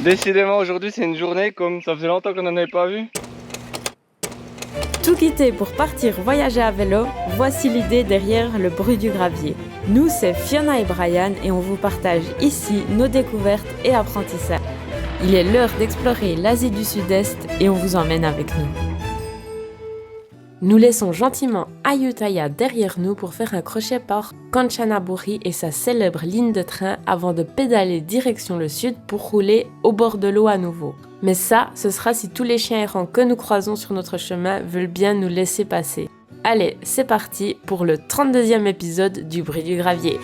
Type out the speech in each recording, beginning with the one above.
Décidément, aujourd'hui, c'est une journée comme ça faisait longtemps qu'on n'en avait pas vu. Tout quitter pour partir voyager à vélo, voici l'idée derrière le bruit du gravier. Nous, c'est Fiona et Brian et on vous partage ici nos découvertes et apprentissages. Il est l'heure d'explorer l'Asie du Sud-Est et on vous emmène avec nous. Nous laissons gentiment Ayutthaya derrière nous pour faire un crochet par Kanchanaburi et sa célèbre ligne de train avant de pédaler direction le sud pour rouler au bord de l'eau à nouveau. Mais ça, ce sera si tous les chiens errants que nous croisons sur notre chemin veulent bien nous laisser passer. Allez, c'est parti pour le 32e épisode du bruit du gravier.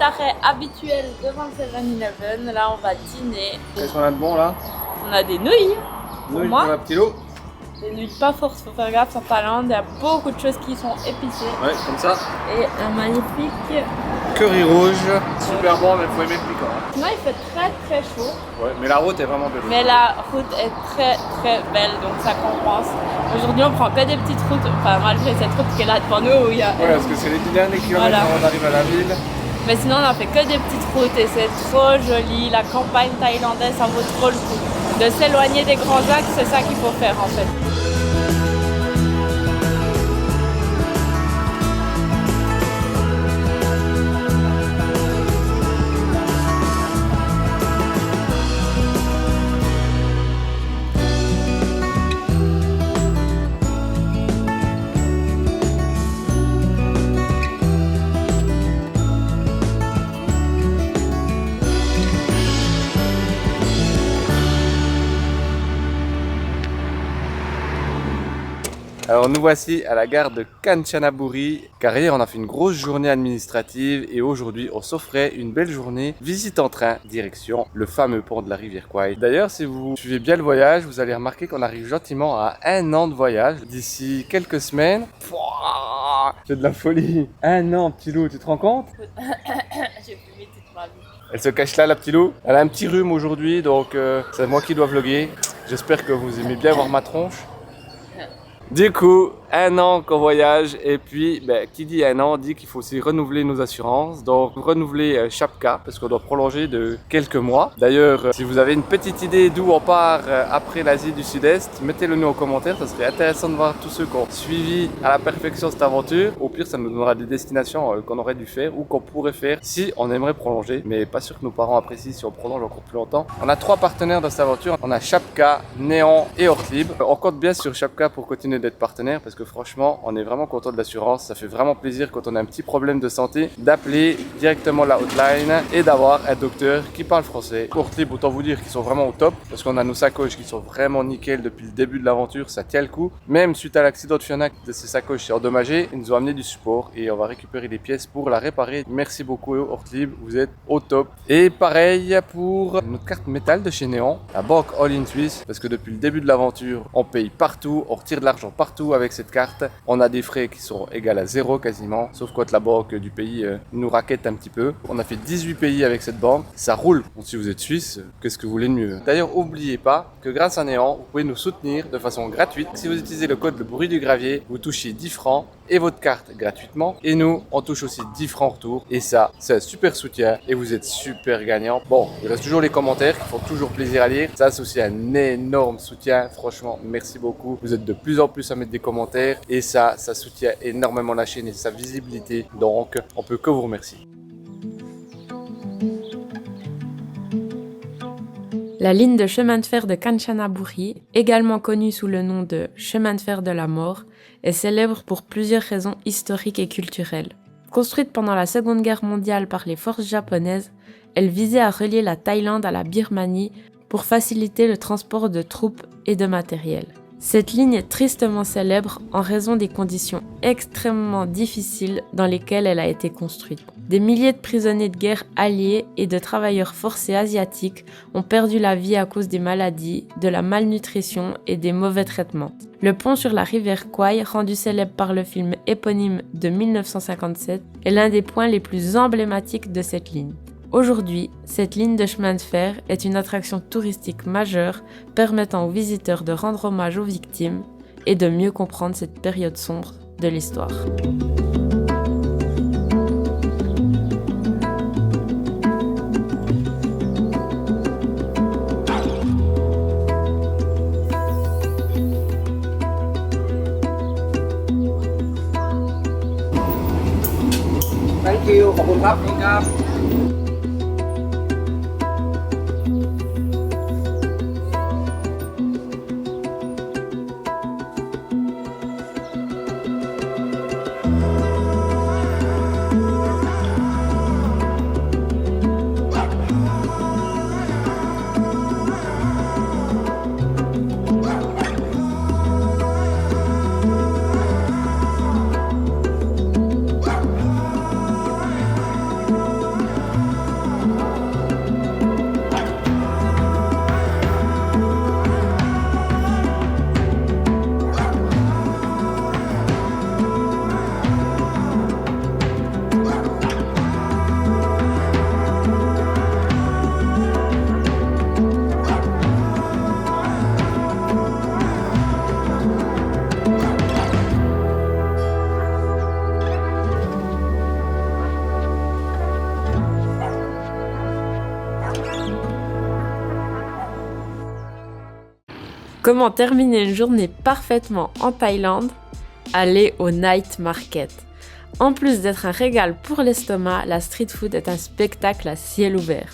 Arrêt habituel devant le 7-Eleven, là on va dîner. Qu'est-ce qu'on a de bon là? On a des nouilles. Nouilles moi. pour la petite eau. Des nouilles pas fortes, faut faire gaffe, en Finlande, il y a beaucoup de choses qui sont épicées. Ouais, comme ça. Et un magnifique. Curry rouge. Super bon, mais il faut aimer le piquant. Sinon il fait très chaud. Ouais, mais la route est vraiment belle. Mais la route est très belle, donc ça compense. Aujourd'hui on prend que des petites routes, enfin malgré cette route qui est là devant nous où il y a. Ouais, parce que c'est les 10 derniers kilomètres Voilà. avant d'arriver à la ville. Mais sinon on a fait que des petites routes et c'est trop joli. La campagne thaïlandaise, ça vaut trop le coup. De s'éloigner des grands axes, c'est ça qu'il faut faire en fait. Alors nous voici à la gare de Kanchanaburi, car hier on a fait une grosse journée administrative et aujourd'hui on s'offrait une belle journée visite en train direction le fameux pont de la rivière Kwai. D'ailleurs si vous suivez bien le voyage, vous allez remarquer qu'on arrive gentiment à 1 an de voyage. D'ici quelques semaines, c'est de la folie. 1 an petit loup, tu te rends compte? J'ai fumé toute ma vie. Elle se cache là la petite loup. Elle a un petit rhume aujourd'hui donc c'est moi qui dois vlogger. J'espère que vous aimez bien voir ma tronche. Du coup, 1 an qu'on voyage et puis qui dit 1 an dit qu'il faut aussi renouveler nos assurances. Donc renouveler Chapka parce qu'on doit prolonger de quelques mois. D'ailleurs, si vous avez une petite idée d'où on part après l'Asie du Sud-Est, mettez-le nous en commentaire. Ça serait intéressant de voir tous ceux qui ont suivi à la perfection cette aventure. Au pire, ça nous donnera des destinations qu'on aurait dû faire ou qu'on pourrait faire si on aimerait prolonger. Mais pas sûr que nos parents apprécient si on prolonge encore plus longtemps. On a 3 partenaires dans cette aventure. On a Chapka, Néon et Ortlieb. On compte bien sur Chapka pour continuer d'être partenaire parce que que franchement, on est vraiment content de l'assurance. Ça fait vraiment plaisir quand on a un petit problème de santé d'appeler directement la hotline et d'avoir un docteur qui parle français. Ortlieb, autant vous dire qu'ils sont vraiment au top parce qu'on a nos sacoches qui sont vraiment nickel depuis le début de l'aventure, ça tient le coup. Même suite à l'accident de Fiona, de ces sacoches s'est endommagé, ils nous ont amené du support et on va récupérer les pièces pour la réparer. Merci beaucoup Ortlieb, vous êtes au top. Et pareil pour notre carte métal de chez Néant, la banque All in Suisse, parce que depuis le début de l'aventure, on paye partout, on retire de l'argent partout avec cette carte. On a des frais qui sont égaux à 0 quasiment, sauf quand la banque du pays nous raquette un petit peu. On a fait 18 pays avec cette banque, ça roule. Bon, si vous êtes suisse, qu'est-ce que vous voulez de mieux? D'ailleurs, n'oubliez pas que grâce à Néant, vous pouvez nous soutenir de façon gratuite. Si vous utilisez le code Le Bruit du Gravier, vous touchez 10 francs et votre carte gratuitement. Et nous, on touche aussi 10 francs en retour. Et ça, c'est un super soutien et vous êtes super gagnant. Bon, il reste toujours les commentaires qui font toujours plaisir à lire. Ça, c'est aussi un énorme soutien. Franchement, merci beaucoup. Vous êtes de plus en plus à mettre des commentaires et ça soutient énormément la chaîne et sa visibilité. Donc, on peut que vous remercier. La ligne de chemin de fer de Kanchanaburi, également connue sous le nom de chemin de fer de la mort, est célèbre pour plusieurs raisons historiques et culturelles. Construite pendant la Seconde Guerre mondiale par les forces japonaises, elle visait à relier la Thaïlande à la Birmanie pour faciliter le transport de troupes et de matériel. Cette ligne est tristement célèbre en raison des conditions extrêmement difficiles dans lesquelles elle a été construite. Des milliers de prisonniers de guerre alliés et de travailleurs forcés asiatiques ont perdu la vie à cause des maladies, de la malnutrition et des mauvais traitements. Le pont sur la rivière Kwai, rendu célèbre par le film éponyme de 1957, est l'un des points les plus emblématiques de cette ligne. Aujourd'hui, cette ligne de chemin de fer est une attraction touristique majeure permettant aux visiteurs de rendre hommage aux victimes et de mieux comprendre cette période sombre de l'histoire. Thank you ขอบคุณครับนี่ครับ Comment terminer une journée parfaitement en Thaïlande? Aller au night market. En plus d'être un régal pour l'estomac, la street food est un spectacle à ciel ouvert.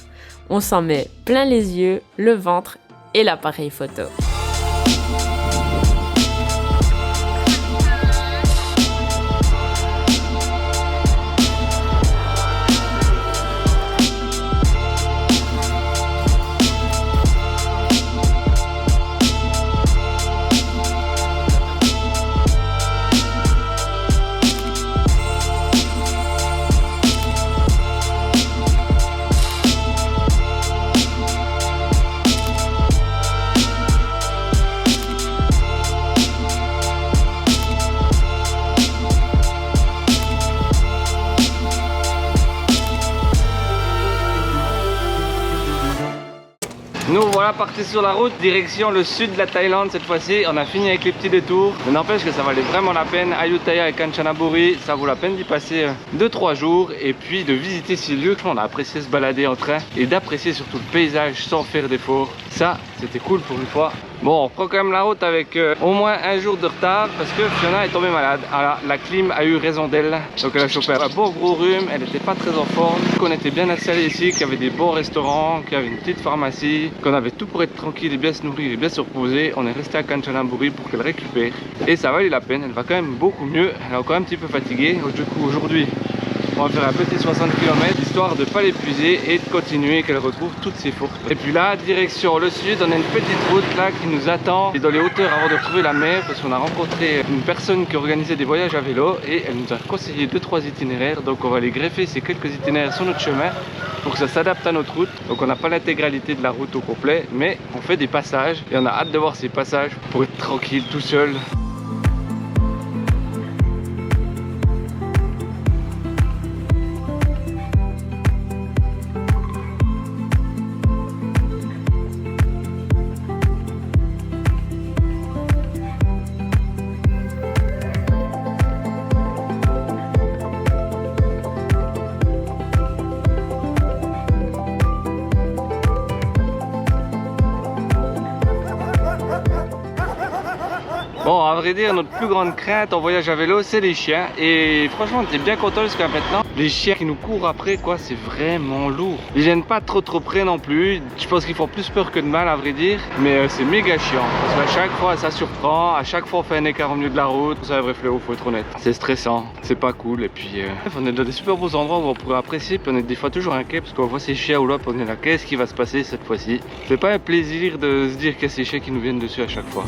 On s'en met plein les yeux, le ventre et l'appareil photo. Nous voilà partis sur la route, direction le sud de la Thaïlande cette fois-ci. On a fini avec les petits détours. Mais n'empêche que ça valait vraiment la peine. Ayutthaya et Kanchanaburi, ça vaut la peine d'y passer 2-3 jours. Et puis de visiter ces lieux. On a apprécié se balader en train. Et d'apprécier surtout le paysage sans faire d'efforts. ça, c'était cool pour une fois. Bon, on reprend quand même la route avec au moins un jour de retard parce que Fiona est tombée malade. Alors, la clim a eu raison d'elle. Donc elle a chopé un bon gros rhume, elle n'était pas très en forme. Qu'on était bien installé ici, qu'il y avait des bons restaurants, qu'il y avait une petite pharmacie, qu'on avait tout pour être tranquille et bien se nourrir et bien se reposer. On est resté à Kanchanaburi pour qu'elle récupère. Et ça valait la peine, elle va quand même beaucoup mieux. Elle est encore un petit peu fatiguée. Du coup, aujourd'hui, on va faire un petit 60 km histoire de ne pas l'épuiser et de continuer qu'elle retrouve toutes ses forces. Et puis là, direction le sud, on a une petite route là qui nous attend dans les hauteurs avant de trouver la mer parce qu'on a rencontré une personne qui organisait des voyages à vélo et elle nous a conseillé 2-3 itinéraires. Donc on va aller greffer ces quelques itinéraires sur notre chemin pour que ça s'adapte à notre route. Donc on n'a pas l'intégralité de la route au complet, mais on fait des passages et on a hâte de voir ces passages pour être tranquille tout seul. Bon, à vrai dire, notre plus grande crainte en voyage à vélo, c'est les chiens. Et franchement, on était bien content jusqu'à maintenant. Les chiens qui nous courent après, quoi, c'est vraiment lourd. Ils viennent pas trop près non plus. Je pense qu'ils font plus peur que de mal, à vrai dire. Mais c'est méga chiant. Parce qu'à chaque fois, ça surprend. À chaque fois, on fait un écart au milieu de la route. C'est un vrai fléau, faut être honnête. C'est stressant. C'est pas cool. Et puis, on est dans des super beaux endroits où on pourrait apprécier. Puis on est des fois toujours inquiet parce qu'on voit ces chiens ou là. Puis on est là, qu'est-ce qui va se passer cette fois-ci? C'est pas un plaisir de se dire qu'il y a ces chiens qui nous viennent dessus à chaque fois.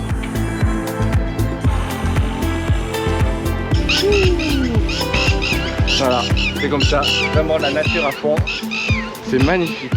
Voilà, c'est comme ça, vraiment la nature à fond, c'est magnifique.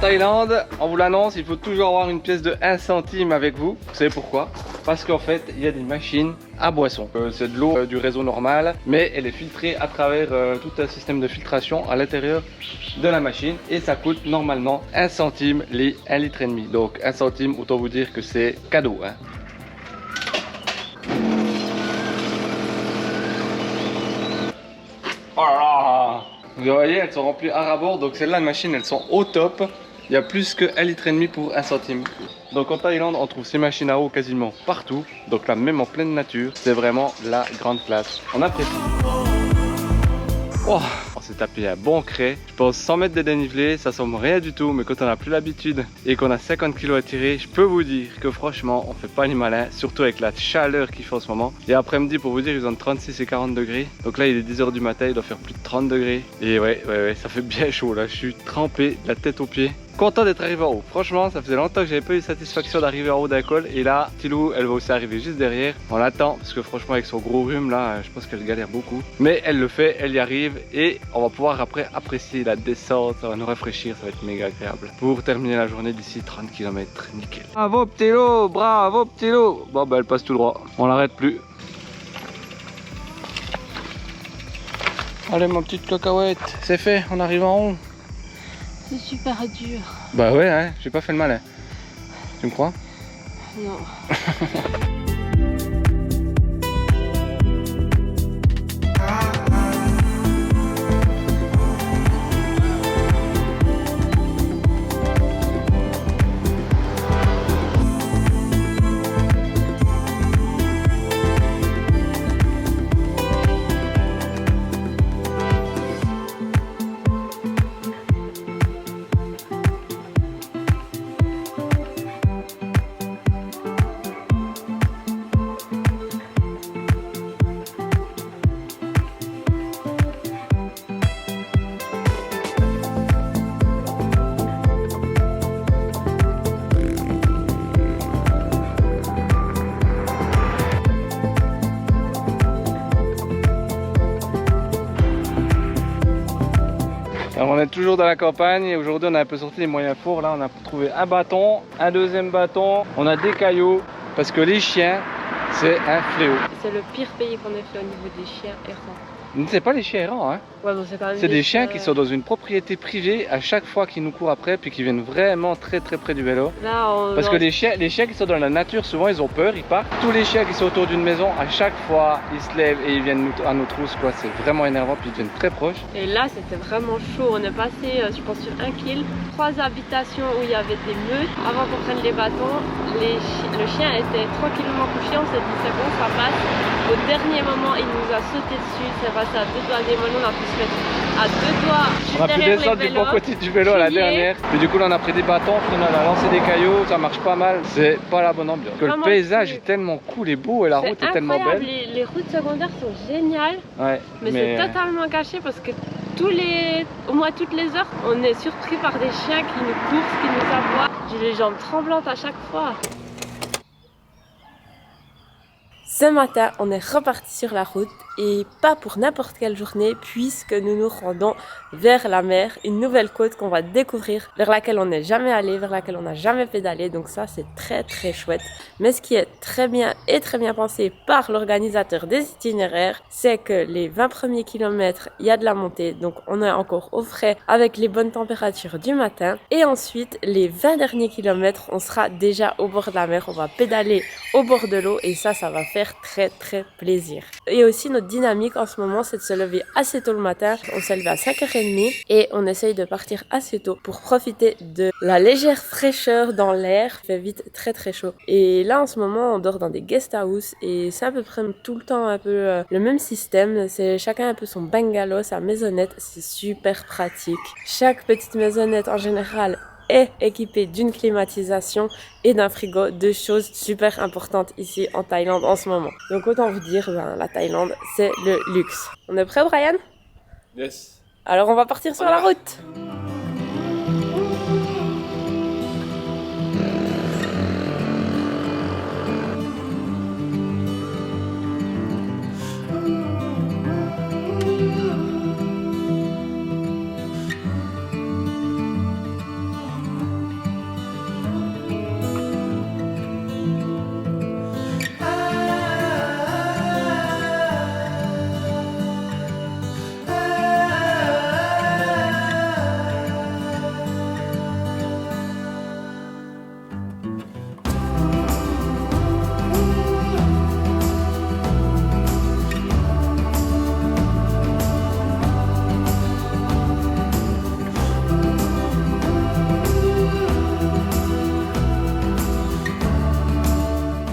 Thaïlande, on vous l'annonce, il faut toujours avoir une pièce de 1 centime avec vous. Vous savez pourquoi? Parce qu'en fait, il y a des machines à boisson. C'est de l'eau du réseau normal, mais elle est filtrée à travers tout un système de filtration à l'intérieur de la machine. Et ça coûte normalement 1 centime les 1,5 litre. Donc 1 centime, autant vous dire que c'est cadeau, hein. Oh là là! Vous voyez, elles sont remplies à ras-bord, donc celles-là, les machines, elles sont au top. Il y a plus que 1,5 litre pour 1 centime. Donc en Thaïlande, on trouve ces machines à eau quasiment partout. Donc là, même en pleine nature, c'est vraiment la grande place. On apprécie. Oh, on s'est tapé un bon crêt. Je pense 100 mètres de dénivelé, ça semble rien du tout, mais quand on n'a plus l'habitude et qu'on a 50 kg à tirer, je peux vous dire que franchement, on fait pas les malins, surtout avec la chaleur qu'il fait en ce moment. Et après-midi, pour vous dire, ils ont 36 et 40 degrés. Donc là, il est 10 h du matin, il doit faire plus de 30 degrés. Et ouais, ça fait bien chaud là. Je suis trempé de la tête aux pieds. Content d'être arrivé en haut. Franchement, ça faisait longtemps que j'avais pas eu satisfaction d'arriver en haut d'un col. Et là, Tilou, elle va aussi arriver juste derrière. On l'attend parce que franchement, avec son gros rhume là, je pense qu'elle galère beaucoup. Mais elle le fait, elle y arrive et on va pouvoir après apprécier la descente. Ça va nous rafraîchir, ça va être méga agréable. Pour terminer la journée d'ici 30 km, nickel. Bravo petit loup, bravo petit loup. Bon bah elle passe tout droit, on l'arrête plus. Allez ma petite cacahuète, c'est fait, on arrive en haut. C'est super dur. Bah ouais, hein, j'ai pas fait le malin. Tu me crois? Non. Alors on est toujours dans la campagne et aujourd'hui on a un peu sorti les moyens forts. Là on a trouvé un bâton, un deuxième bâton, on a des cailloux parce que les chiens c'est un fléau. C'est le pire pays qu'on ait fait au niveau des chiens errants. C'est pas les chiens errants, hein. Ouais, bon, c'est quand même C'est des chiens qui sont dans une propriété privée à chaque fois qu'ils nous courent après puis qui viennent vraiment très près du vélo. Là, Parce que les chiens qui sont dans la nature, souvent ils ont peur, ils partent. Tous les chiens qui sont autour d'une maison, à chaque fois ils se lèvent et ils viennent à nos trousses quoi. C'est vraiment énervant puis ils deviennent très proches. Et là, c'était vraiment chaud. On est passé, je pense, sur 1 km. 3 habitations où il y avait des meutes. Avant qu'on prenne les bâtons, le chien était tranquillement couché. On s'est dit c'est bon, ça passe. Au dernier moment, il nous a sauté dessus. C'est passé à 2 doigts des mollons. On a pu se mettre à 2 doigts. On a pu descendre du bon côté du vélo à la dernière. Puis du coup là on a pris des bâtons, puis on a lancé des cailloux, ça marche pas mal. C'est pas la bonne ambiance. Que le paysage est tellement cool et beau et la route est tellement belle. Les routes secondaires sont géniales. Ouais, mais c'est totalement caché parce que au moins toutes les heures, on est surpris par des chiens qui nous courent, qui nous aboient. J'ai les jambes tremblantes à chaque fois. Ce matin, on est reparti sur la route et pas pour n'importe quelle journée puisque nous nous rendons vers la mer, une nouvelle côte qu'on va découvrir, vers laquelle on n'est jamais allé, vers laquelle on n'a jamais pédalé. Donc ça, c'est très chouette. Mais ce qui est très bien et très bien pensé par l'organisateur des itinéraires, c'est que les 20 premiers kilomètres, il y a de la montée, donc on est encore au frais avec les bonnes températures du matin. Et ensuite, les 20 derniers kilomètres, on sera déjà au bord de la mer, on va pédaler au bord de l'eau et ça va faire très plaisir. Et aussi notre dynamique en ce moment c'est de se lever assez tôt le matin. On se lève à 5h30 et on essaye de partir assez tôt pour profiter de la légère fraîcheur dans l'air. Il fait vite très chaud. Et là en ce moment on dort dans des guest house et c'est à peu près tout le temps un peu le même système. C'est chacun un peu son bungalow, sa maisonnette. C'est super pratique. Chaque petite maisonnette en général est équipé d'une climatisation et d'un frigo, 2 choses super importantes ici en Thaïlande en ce moment. Donc autant vous dire, la Thaïlande c'est le luxe. On est prêt Brian? Yes. Alors on va partir sur la route.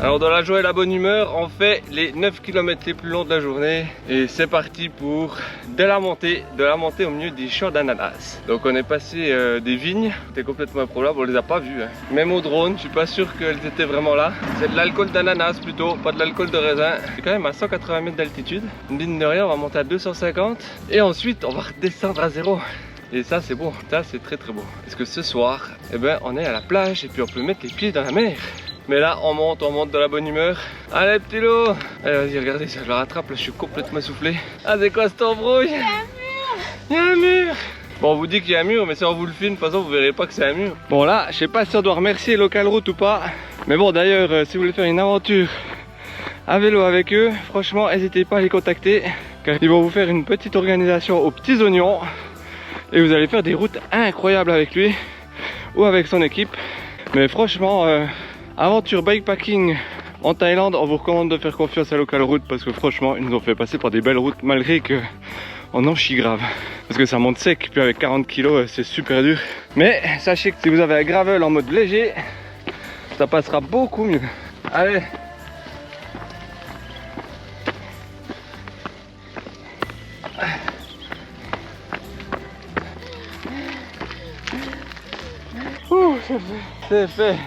Alors dans la joie et la bonne humeur, on fait les 9 km les plus longs de la journée et c'est parti pour de la montée au milieu des champs d'ananas. Donc on est passé des vignes, c'était complètement improbable, on les a pas vues. Même au drone, je suis pas sûr qu'elles étaient vraiment là. C'est de l'alcool d'ananas plutôt, pas de l'alcool de raisin. C'est quand même à 180 mètres d'altitude. Mine de rien, on va monter à 250 et ensuite on va redescendre à 0. Et ça c'est beau, ça c'est très beau. Parce que ce soir, eh ben, on est à la plage et puis on peut mettre les pieds dans la mer. Mais là on monte de la bonne humeur. Allez petit loup. Allez vas-y regardez, ça je le rattrape, là je suis complètement essoufflé. Ah c'est quoi cette embrouille? Il y a un mur. Bon on vous dit qu'il y a un mur mais si on vous le filme de toute façon vous verrez pas que c'est un mur. Bon là je sais pas si on doit remercier Local Route ou pas. Mais bon d'ailleurs si vous voulez faire une aventure à vélo avec eux, franchement n'hésitez pas à les contacter. Car ils vont vous faire une petite organisation aux petits oignons. Et vous allez faire des routes incroyables avec lui ou avec son équipe. Mais franchement aventure bikepacking en Thaïlande, on vous recommande de faire confiance à Local Route parce que franchement ils nous ont fait passer par des belles routes malgré que on en chie grave. Parce que ça monte sec, puis avec 40 kg c'est super dur. Mais sachez que si vous avez un gravel en mode léger, ça passera beaucoup mieux. Allez. Ouh, c'est fait.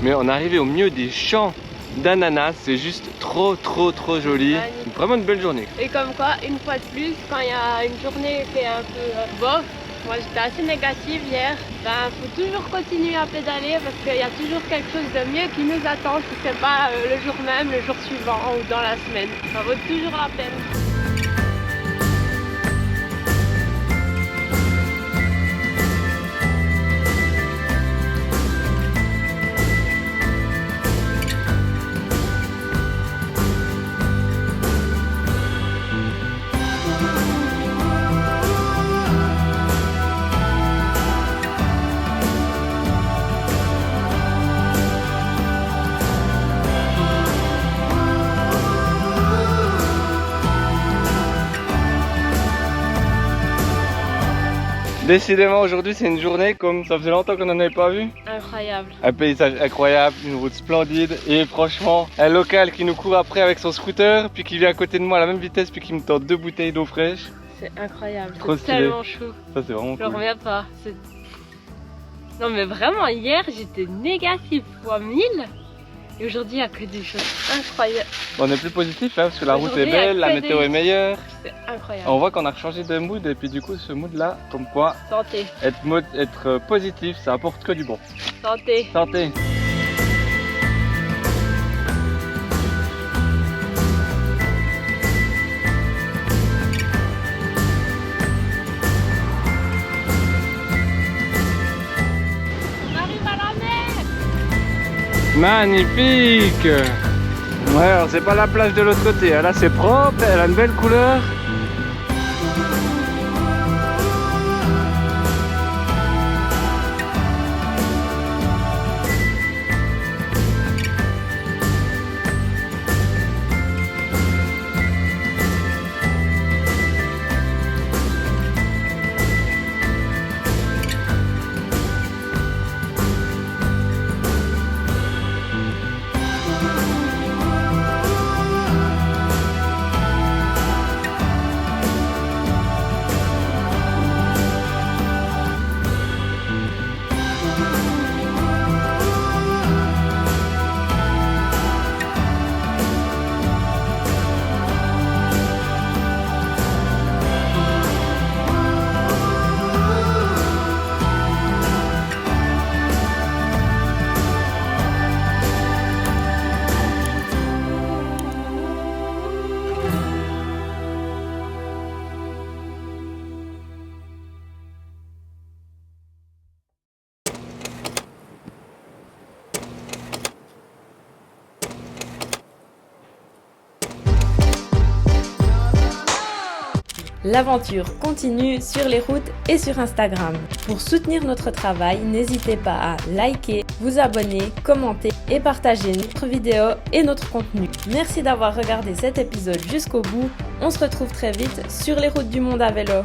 Mais on est arrivé au milieu des champs d'ananas, c'est juste trop joli. Vraiment une belle journée. Et comme quoi, une fois de plus, quand il y a une journée qui est un peu bof, Moi j'étais assez négative hier. Faut toujours continuer à pédaler parce qu'il y a toujours quelque chose de mieux qui nous attend si c'est pas le jour même, le jour suivant ou dans la semaine. Ça vaut toujours la peine. Décidément aujourd'hui c'est une journée comme ça faisait longtemps qu'on n'en avait pas vu. Incroyable. Un paysage incroyable, une route splendide et franchement un local qui nous court après avec son scooter puis qui vient à côté de moi à la même vitesse puis qui me tend 2 bouteilles d'eau fraîche. C'est incroyable, c'est stylé. tellement chou. Ça c'est vraiment Je cool. reviens pas. Non mais vraiment hier j'étais négative fois 1000 et aujourd'hui il n'y a que des choses incroyables. On est plus positif hein, parce que la route est Aujourd'hui, il y a belle, la que météo des- est meilleure. C'est incroyable. On voit qu'on a changé de mood et puis du coup ce mood là, comme quoi Santé, être positif ça apporte que du bon. santé. Santé. On arrive à la mer. Magnifique. Ouais, alors c'est pas la plage de l'autre côté, hein. Là c'est propre, elle a une belle couleur. L'aventure continue sur les routes et sur Instagram. Pour soutenir notre travail, n'hésitez pas à liker, vous abonner, commenter et partager notre vidéo et notre contenu. Merci d'avoir regardé cet épisode jusqu'au bout. On se retrouve très vite sur les routes du monde à vélo.